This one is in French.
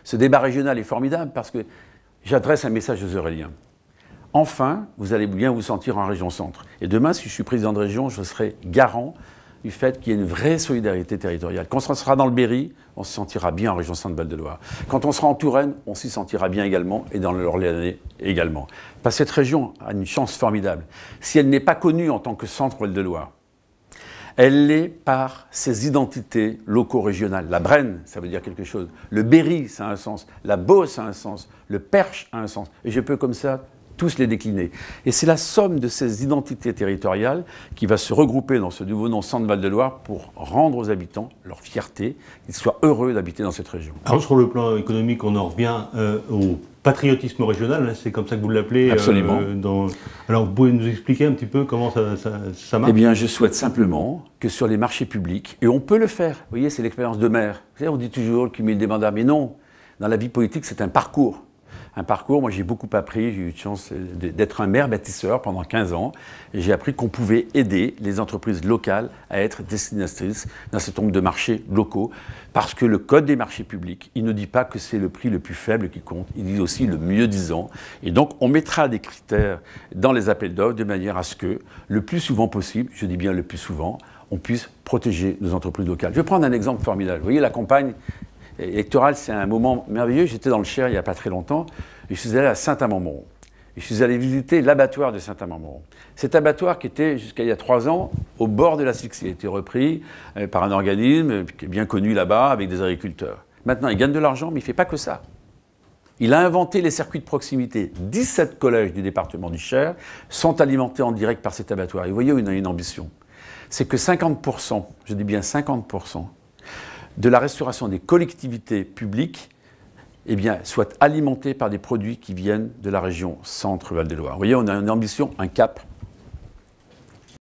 Ce débat régional est formidable parce que j'adresse un message aux Euréliens. Enfin, vous allez bien vous sentir en région centre. Et demain, si je suis président de région, je serai garant du fait qu'il y ait une vraie solidarité territoriale. Quand on sera dans le Berry, on se sentira bien en région Centre-Val-de-Loire. Quand on sera en Touraine, on s'y sentira bien également, et dans l'Orléanais également. Parce que cette région a une chance formidable. Si elle n'est pas connue en tant que Centre-Val-de-Loire, elle l'est par ses identités locaux-régionales. La Brenne, ça veut dire quelque chose. Le Berry, ça a un sens. La Beauce a un sens. Le Perche a un sens. Et je peux comme ça tous les décliner. Et c'est la somme de ces identités territoriales qui va se regrouper dans ce nouveau nom Centre-Val-de-Loire pour rendre aux habitants leur fierté, qu'ils soient heureux d'habiter dans cette région. Alors sur le plan économique, on en revient au patriotisme régional, hein, c'est comme ça que vous l'appelez. Absolument. Alors vous pouvez nous expliquer un petit peu comment ça marche? Eh bien, je souhaite simplement que sur les marchés publics, et on peut le faire, vous voyez, c'est l'expérience de maire. Vous savez, on dit toujours le cumul des mandats, mais non, dans la vie politique, c'est un parcours. Un parcours, moi j'ai beaucoup appris, j'ai eu de chance d'être un maire bâtisseur pendant 15 ans, et j'ai appris qu'on pouvait aider les entreprises locales à être destinatrices d'un certain nombre de marchés locaux, parce que le code des marchés publics, il ne dit pas que c'est le prix le plus faible qui compte, il dit aussi le mieux disant, et donc on mettra des critères dans les appels d'offres de manière à ce que, le plus souvent possible, je dis bien le plus souvent, on puisse protéger nos entreprises locales. Je vais prendre un exemple formidable. Vous voyez, la campagne électorale, c'est un moment merveilleux. J'étais dans le Cher il n'y a pas très longtemps et je suis allé à Saint-Amand-Montrond. Et je suis allé visiter l'abattoir de Saint-Amand-Montrond. Cet abattoir qui était, jusqu'à il y a 3 ans, au bord de l'asphyxie. Il a été repris par un organisme qui est bien connu là-bas, avec des agriculteurs. Maintenant, il gagne de l'argent, mais il ne fait pas que ça. Il a inventé les circuits de proximité. 17 collèges du département du Cher sont alimentés en direct par cet abattoir. Et vous voyez, il a une ambition. C'est que 50%, je dis bien 50%, de la restauration des collectivités publiques eh bien, soit alimentée par des produits qui viennent de la région Centre-Val-de-Loire. Vous voyez, on a une ambition, un cap.